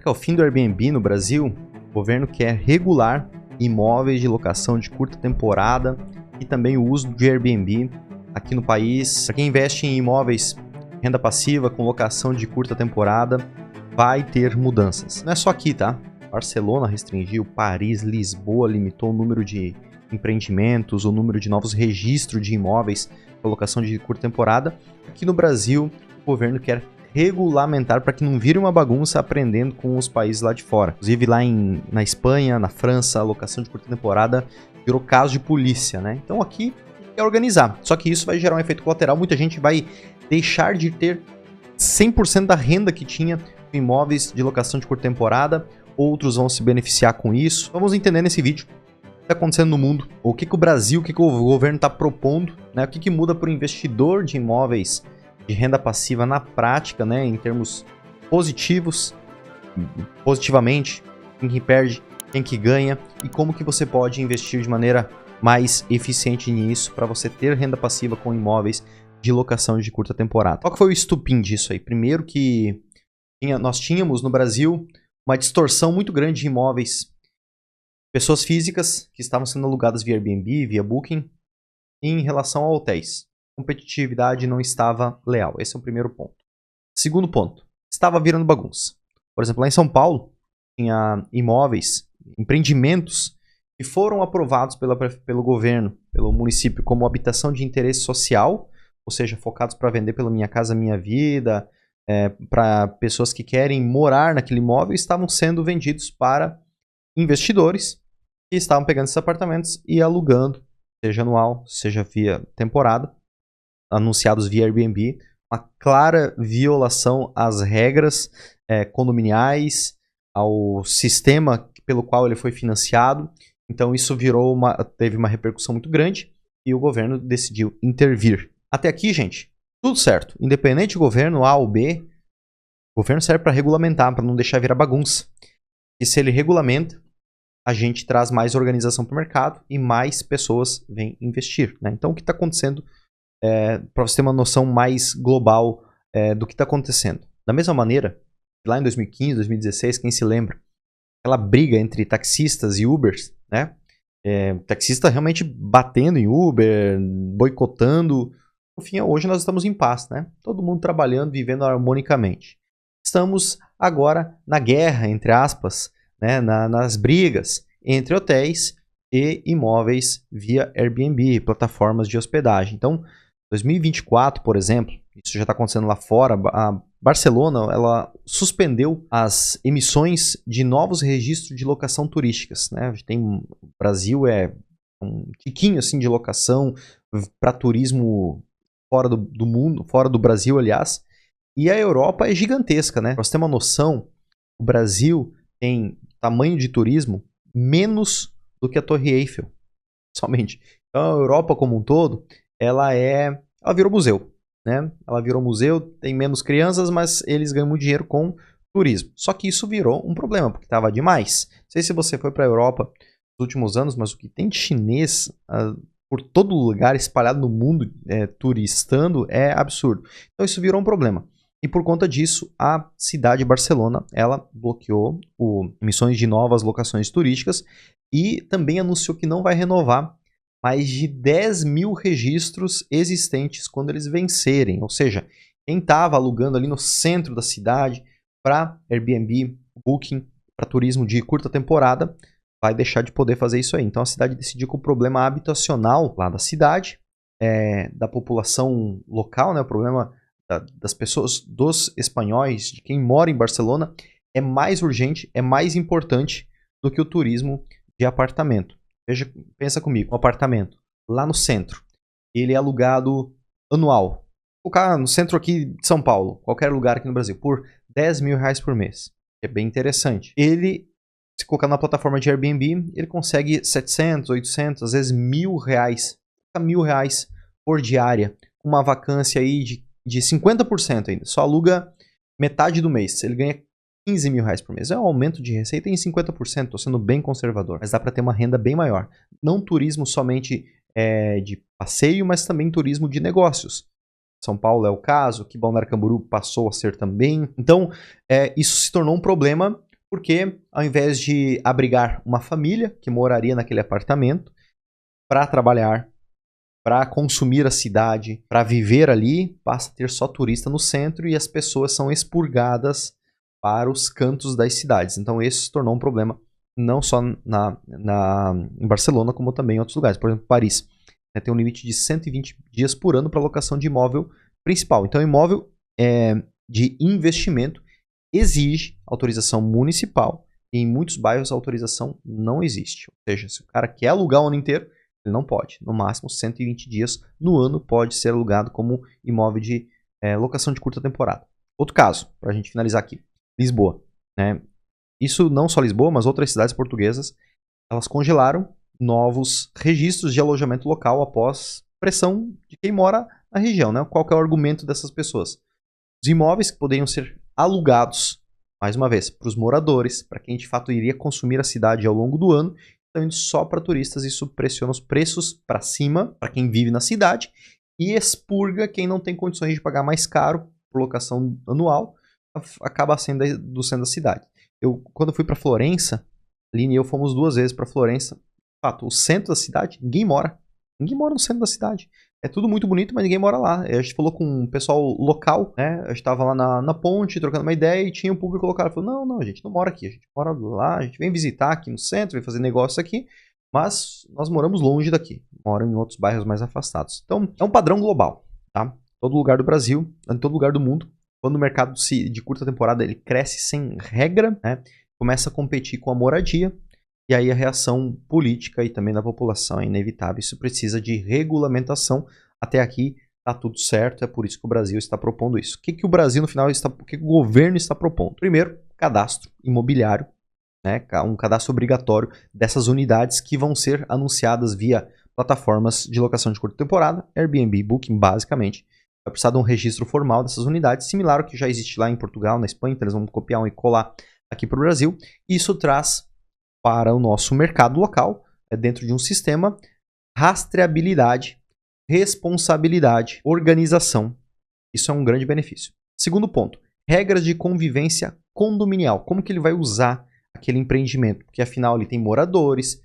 É o fim do Airbnb no Brasil. O governo quer regular imóveis de locação de curta temporada e também o uso de Airbnb aqui no país. Para quem investe em imóveis renda passiva com locação de curta temporada, vai ter mudanças. Não é só aqui, tá? Barcelona restringiu, Paris, Lisboa limitou o número de empreendimentos, o número de novos registros de imóveis para locação de curta temporada. Aqui no Brasil, o governo quer regulamentar para que não vire uma bagunça aprendendo com os países lá de fora. Inclusive lá na Espanha, na França, a locação de curta temporada virou caso de polícia, né? Então aqui é organizar. Só que isso vai gerar um efeito colateral. Muita gente vai deixar de ter 100% da renda que tinha em imóveis de locação de curta temporada. Outros vão se beneficiar com isso. Vamos entender nesse vídeo o que está acontecendo no mundo, o que o Brasil, o que o governo está propondo, né? O que muda para o investidor de imóveis de renda passiva na prática, né? Em termos positivamente, quem que perde, quem que ganha e como que você pode investir de maneira mais eficiente nisso para você ter renda passiva com imóveis de locação de curta temporada. Qual que foi o estupim disso aí? Primeiro que nós tínhamos no Brasil uma distorção muito grande de imóveis, pessoas físicas que estavam sendo alugadas via Airbnb, via Booking, em relação a hotéis. A competitividade não estava leal. Esse é o primeiro ponto. Segundo ponto, estava virando bagunça. Por exemplo, lá em São Paulo, tinha imóveis, empreendimentos que foram aprovados pelo governo, pelo município, como habitação de interesse social, ou seja, focados para vender pela Minha Casa Minha Vida, para pessoas que querem morar naquele imóvel, estavam sendo vendidos para investidores que estavam pegando esses apartamentos e alugando, seja anual, seja via temporada, anunciados via Airbnb, uma clara violação às regras condominiais, ao sistema pelo qual ele foi financiado. Então isso teve uma repercussão muito grande e o governo decidiu intervir. Até aqui, gente, tudo certo. Independente do governo A ou B, o governo serve para regulamentar, para não deixar virar bagunça. E se ele regulamenta, a gente traz mais organização para o mercado e mais pessoas vêm investir, né? Então o que está acontecendo, para você ter uma noção mais global do que está acontecendo. Da mesma maneira, lá em 2015, 2016, quem se lembra, aquela briga entre taxistas e Ubers, né? Taxista realmente batendo em Uber, boicotando. No fim, hoje nós estamos em paz, né? Todo mundo trabalhando, vivendo harmonicamente. Estamos agora na guerra, entre aspas, né? Nas brigas entre hotéis e imóveis via Airbnb, plataformas de hospedagem. Então, 2024, por exemplo, isso já está acontecendo lá fora, a Barcelona ela suspendeu as emissões de novos registros de locação turísticas, né? O Brasil é um tiquinho assim de locação para turismo fora do mundo, fora do Brasil, aliás. E a Europa é gigantesca, né? Para você ter uma noção, o Brasil tem tamanho de turismo menos do que a Torre Eiffel, somente. Então a Europa como um todo, ela virou museu, né? Ela virou museu, tem menos crianças, mas eles ganham muito dinheiro com turismo. Só que isso virou um problema, porque estava demais. Não sei se você foi para a Europa nos últimos anos, mas o que tem de chinês por todo lugar, espalhado no mundo, turistando, é absurdo. Então isso virou um problema. E por conta disso, a cidade de Barcelona, ela bloqueou emissões de novas locações turísticas e também anunciou que não vai renovar mais de 10 mil registros existentes quando eles vencerem. Ou seja, quem estava alugando ali no centro da cidade para Airbnb, Booking, para turismo de curta temporada, vai deixar de poder fazer isso aí. Então a cidade decidiu que o problema habitacional lá da cidade, da população local, né, o problema das pessoas, dos espanhóis, de quem mora em Barcelona, é mais urgente, é mais importante do que o turismo de apartamento. Pensa comigo, um apartamento lá no centro, ele é alugado anual. Vou colocar no centro aqui de São Paulo, qualquer lugar aqui no Brasil, por 10 mil reais por mês. É bem interessante. Ele, se colocar na plataforma de Airbnb, ele consegue 700, 800, às vezes R$1.000, R$1.000 por diária. Uma vacância aí de 50% ainda. Só aluga metade do mês. Ele ganha 15 mil reais por mês. É um aumento de receita em 50%. Estou sendo bem conservador. Mas dá para ter uma renda bem maior. Não turismo somente de passeio, mas também turismo de negócios. São Paulo é o caso, que Balneário Camboriú passou a ser também. Então, isso se tornou um problema Porque ao invés de abrigar uma família que moraria naquele apartamento para trabalhar, para consumir a cidade, para viver ali, passa a ter só turista no centro e as pessoas são expurgadas para os cantos das cidades. Então esse se tornou um problema não só em Barcelona, como também em outros lugares. Por exemplo, Paris tem um limite de 120 dias por ano para locação de imóvel principal. Então imóvel de investimento exige autorização municipal e em muitos bairros a autorização não existe. Ou seja, se o cara quer alugar o ano inteiro, ele não pode. No máximo 120 dias no ano pode ser alugado como imóvel de locação de curta temporada. Outro caso, para a gente finalizar aqui. Lisboa. Né? Isso não só Lisboa, mas outras cidades portuguesas, elas congelaram novos registros de alojamento local após pressão de quem mora na região. Né? Qual que é o argumento dessas pessoas? Os imóveis que poderiam ser alugados, mais uma vez, para os moradores, para quem de fato iria consumir a cidade ao longo do ano, estão indo só para turistas. Isso pressiona os preços para cima, para quem vive na cidade, e expurga quem não tem condições de pagar mais caro por locação anual, acaba sendo do centro da cidade. Quando eu fui para Florença, Aline e eu fomos 2 vezes para Florença. De fato, o centro da cidade, ninguém mora. Ninguém mora no centro da cidade. É tudo muito bonito, mas ninguém mora lá. A gente falou com um pessoal local, né? A gente estava lá na ponte, trocando uma ideia, e tinha um público local. Falou, não, a gente não mora aqui. A gente mora lá, a gente vem visitar aqui no centro, vem fazer negócio aqui, mas nós moramos longe daqui. Moram em outros bairros mais afastados. Então, é um padrão global, tá? Todo lugar do Brasil, em todo lugar do mundo. Quando o mercado de curta temporada ele cresce sem regra, né, começa a competir com a moradia, e aí a reação política e também da população é inevitável. Isso precisa de regulamentação. Até aqui está tudo certo, é por isso que o Brasil está propondo isso. O que o Brasil, no final, o que o governo está propondo? Primeiro, cadastro imobiliário, né, um cadastro obrigatório dessas unidades que vão ser anunciadas via plataformas de locação de curta temporada, Airbnb, Booking, basicamente. Vai precisar de um registro formal dessas unidades, similar ao que já existe lá em Portugal, na Espanha, então eles vão copiar e colar aqui para o Brasil. Isso traz para o nosso mercado local, dentro de um sistema, rastreabilidade, responsabilidade, organização. Isso é um grande benefício. Segundo ponto, regras de convivência condominial. Como que ele vai usar aquele empreendimento? Porque afinal ele tem moradores,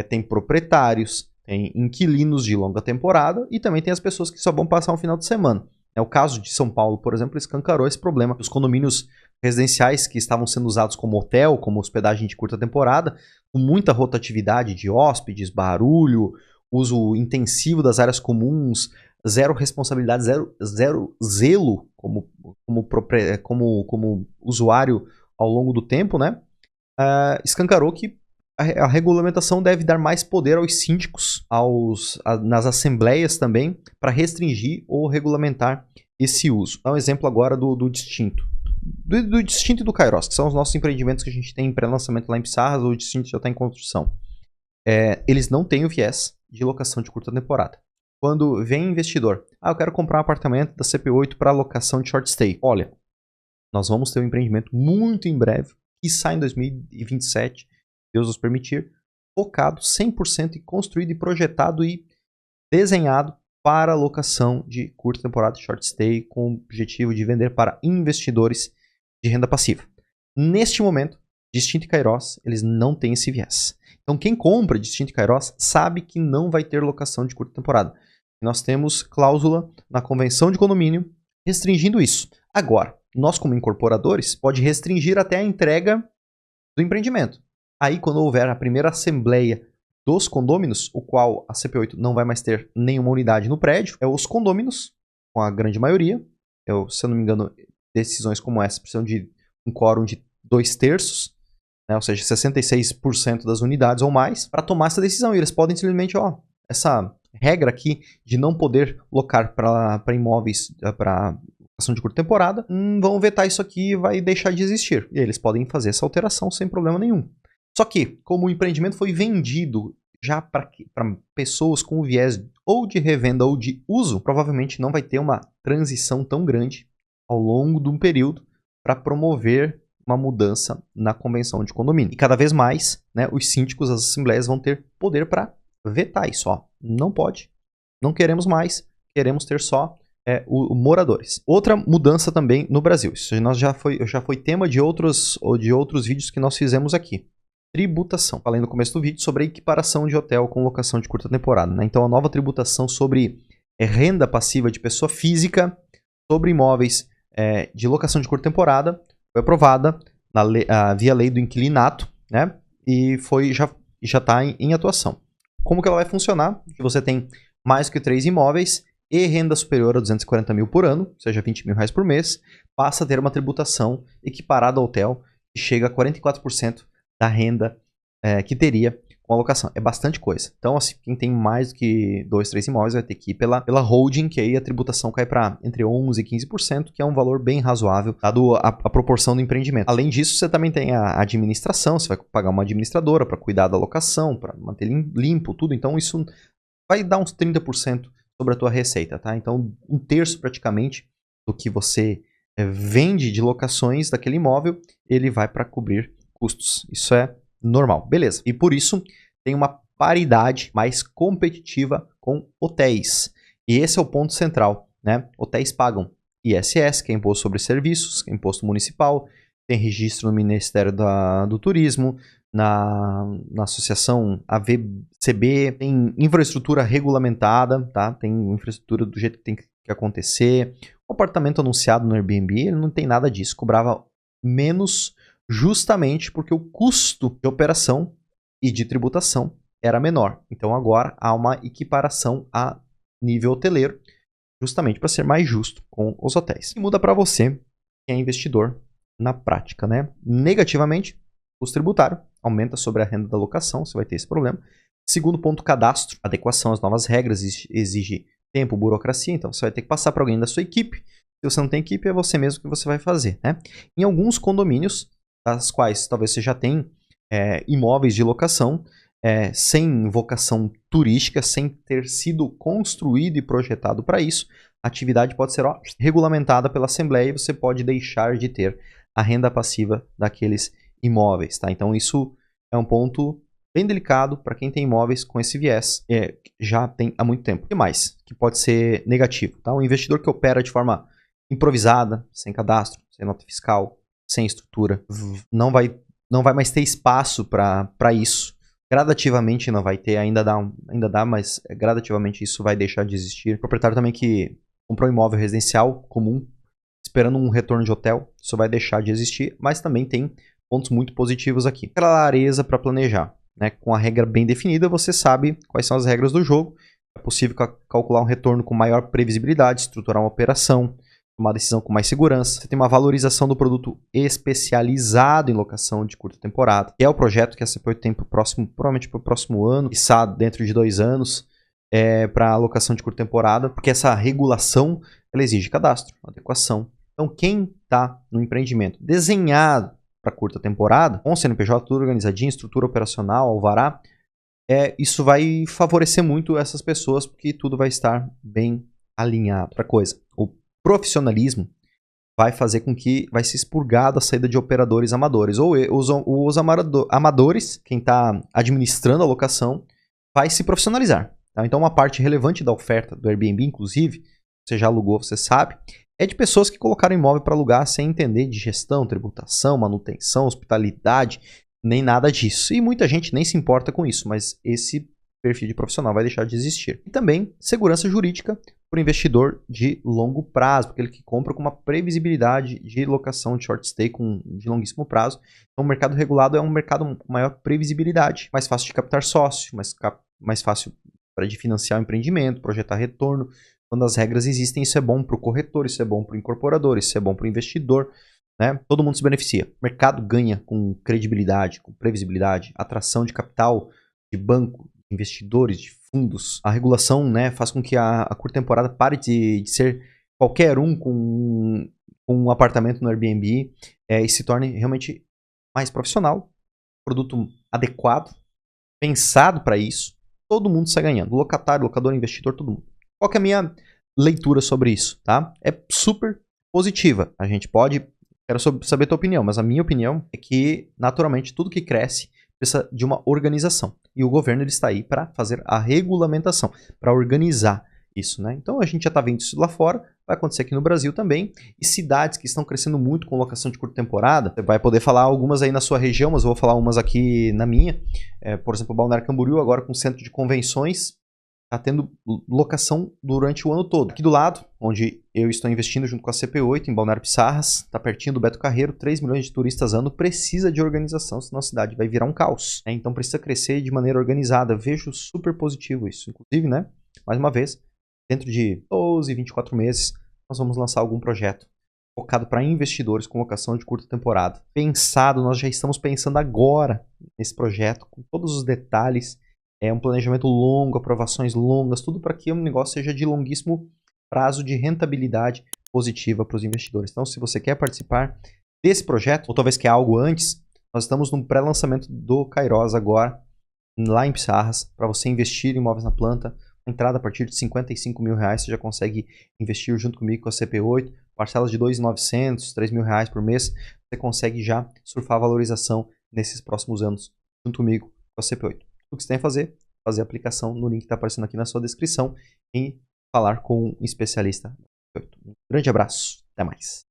tem proprietários, tem inquilinos de longa temporada e também tem as pessoas que só vão passar um final de semana. O caso de São Paulo, por exemplo, escancarou esse problema. Os condomínios residenciais que estavam sendo usados como hotel, como hospedagem de curta temporada, com muita rotatividade de hóspedes, barulho, uso intensivo das áreas comuns, zero responsabilidade, zero zelo como usuário ao longo do tempo, né? Escancarou que a regulamentação deve dar mais poder aos síndicos, nas assembleias também, para restringir ou regulamentar esse uso. Dá um exemplo agora do Distinto. Do Distinto e do Kairos, que são os nossos empreendimentos que a gente tem em pré-lançamento lá em Pissarras, o Distinto já está em construção. Eles não têm o viés de locação de curta temporada. Quando vem investidor, eu quero comprar um apartamento da CP8 para locação de short stay. Olha, nós vamos ter um empreendimento muito em breve, que sai em 2027, Deus nos permitir, focado 100% e construído e projetado e desenhado para locação de curta temporada de short stay, com o objetivo de vender para investidores de renda passiva. Neste momento, Distinto e Kairos, eles não têm esse viés. Então quem compra Distinto e Kairos sabe que não vai ter locação de curta temporada. Nós temos cláusula na convenção de condomínio restringindo isso. Agora, nós como incorporadores pode restringir até a entrega do empreendimento. Aí quando houver a primeira assembleia dos condôminos, o qual a CP8 não vai mais ter nenhuma unidade no prédio, os condôminos, com a grande maioria, se eu não me engano, decisões como essa precisam de um quórum de 2/3, né, ou seja, 66% das unidades ou mais, para tomar essa decisão. E eles podem simplesmente, essa regra aqui de não poder locar para imóveis, para locação de curta temporada, vão vetar isso aqui e vai deixar de existir. E aí eles podem fazer essa alteração sem problema nenhum. Só que, como o empreendimento foi vendido já para pessoas com viés ou de revenda ou de uso, provavelmente não vai ter uma transição tão grande ao longo de um período para promover uma mudança na convenção de condomínio. E cada vez mais, né, os síndicos, as assembleias vão ter poder para vetar isso. Não pode, não queremos mais, queremos ter só moradores. Outra mudança também no Brasil. Isso já foi tema de outros vídeos que nós fizemos aqui. Tributação. Falei no começo do vídeo sobre a equiparação de hotel com locação de curta temporada, né? Então a nova tributação sobre renda passiva de pessoa física sobre imóveis de locação de curta temporada foi aprovada via lei do inquilinato, né? E já está em atuação. Como que ela vai funcionar? Que você tem mais que 3 imóveis e renda superior a 240 mil por ano, ou seja, 20 mil reais por mês, passa a ter uma tributação equiparada ao hotel que chega a 44% da renda que teria com a locação. É bastante coisa. Então, assim, quem tem mais do que 2, 3 imóveis vai ter que ir pela holding, que aí a tributação cai para entre 11% e 15%, que é um valor bem razoável, dado a proporção do empreendimento. Além disso, você também tem a administração, você vai pagar uma administradora para cuidar da locação, para manter limpo, tudo. Então, isso vai dar uns 30% sobre a tua receita, tá? Então, 1/3 praticamente do que você vende de locações daquele imóvel, ele vai para cobrir custos. Isso é normal, beleza. E por isso tem uma paridade mais competitiva com hotéis. E esse é o ponto central, né? Hotéis pagam ISS, que é Imposto sobre Serviços, que é Imposto Municipal, tem registro no Ministério do Turismo, na Associação AVCB, tem infraestrutura regulamentada, tá? Tem infraestrutura do jeito que tem que acontecer. O apartamento anunciado no Airbnb, ele não tem nada disso, cobrava menos justamente porque o custo de operação e de tributação era menor. Então agora há uma equiparação a nível hoteleiro, justamente para ser mais justo com os hotéis. E muda para você, que é investidor na prática, né? Negativamente, o custo tributário aumenta sobre a renda da locação, você vai ter esse problema. Segundo ponto, cadastro, adequação às novas regras, exige tempo, burocracia, então você vai ter que passar para alguém da sua equipe. Se você não tem equipe, é você mesmo que você vai fazer, né? Em alguns condomínios, das quais talvez você já tenha imóveis de locação, sem vocação turística, sem ter sido construído e projetado para isso, a atividade pode ser regulamentada pela Assembleia e você pode deixar de ter a renda passiva daqueles imóveis, tá? Então isso é um ponto bem delicado para quem tem imóveis com esse viés, já tem há muito tempo. O que mais que pode ser negativo? Tá? Um investidor que opera de forma improvisada, sem cadastro, sem nota fiscal, sem estrutura, não vai mais ter espaço para isso. Gradativamente não vai ter, ainda dá, mas gradativamente isso vai deixar de existir. O proprietário também que comprou um imóvel residencial comum, esperando um retorno de hotel, isso vai deixar de existir, mas também tem pontos muito positivos aqui. Clareza para planejar, né? Com a regra bem definida, você sabe quais são as regras do jogo, é possível calcular um retorno com maior previsibilidade, estruturar uma operação, uma decisão com mais segurança. Você tem uma valorização do produto especializado em locação de curta temporada, que é o projeto que a CPOI tem provavelmente para o próximo ano, quiçá dentro de 2 anos, para alocação de curta temporada, porque essa regulação ela exige cadastro, adequação. Então, quem está no empreendimento desenhado para curta temporada, com CNPJ tudo organizadinho, estrutura operacional, alvará, isso vai favorecer muito essas pessoas, porque tudo vai estar bem alinhado. Outra coisa, o profissionalismo vai fazer com que vai ser expurgado a saída de operadores amadores. Ou os amadores, quem está administrando a locação, vai se profissionalizar. Tá? Então uma parte relevante da oferta do Airbnb, inclusive, você já alugou, você sabe, é de pessoas que colocaram imóvel para alugar sem entender de gestão, tributação, manutenção, hospitalidade, nem nada disso. E muita gente nem se importa com isso, mas esse perfil de profissional vai deixar de existir. E também segurança jurídica para o investidor de longo prazo, aquele que compra com uma previsibilidade de locação de short stay de longuíssimo prazo. Então o mercado regulado é um mercado com maior previsibilidade, mais fácil de captar sócio, mais fácil de financiar o empreendimento, projetar retorno. Quando as regras existem, isso é bom para o corretor, isso é bom para o incorporador, isso é bom para o investidor, né? Todo mundo se beneficia. O mercado ganha com credibilidade, com previsibilidade, atração de capital, de banco, de investidores, de fundos. A regulação, né, faz com que a curta temporada pare de ser qualquer um com um apartamento no Airbnb e se torne realmente mais profissional, produto adequado, pensado para isso. Todo mundo sai ganhando. Locatário, locador, investidor, todo mundo. Qual que é a minha leitura sobre isso, tá? É super positiva. A gente pode... Quero saber a tua opinião, mas a minha opinião é que, naturalmente, tudo que cresce precisa de uma organização. E o governo ele está aí para fazer a regulamentação, para organizar isso, né? Então a gente já está vendo isso lá fora, vai acontecer aqui no Brasil também. E cidades que estão crescendo muito com locação de curta temporada, você vai poder falar algumas aí na sua região, mas eu vou falar umas aqui na minha. Por exemplo, Balneário Camboriú, agora com centro de convenções, está tendo locação durante o ano todo. Aqui do lado, onde eu estou investindo junto com a CP8, em Balneário Pissarras, está pertinho do Beto Carreiro, 3 milhões de turistas ano, precisa de organização, senão a cidade vai virar um caos. Então precisa crescer de maneira organizada. Vejo super positivo isso. Inclusive, né, mais uma vez, dentro de 12, 24 meses, nós vamos lançar algum projeto focado para investidores com locação de curta temporada. Pensado, nós já estamos pensando agora nesse projeto, com todos os detalhes. É um planejamento longo, aprovações longas, tudo para que o negócio seja de longuíssimo prazo de rentabilidade positiva para os investidores. Então, se você quer participar desse projeto, ou talvez quer algo antes, nós estamos no pré-lançamento do Kairos agora, lá em Pissarras, para você investir em imóveis na planta. Entrada a partir de R$55 mil, você já consegue investir junto comigo com a CP8, parcelas de R$2.900, R$3.000 por mês, você consegue já surfar a valorização nesses próximos anos junto comigo com a CP8. O que você tem a fazer a aplicação no link que está aparecendo aqui na sua descrição e falar com um especialista. Um grande abraço, até mais.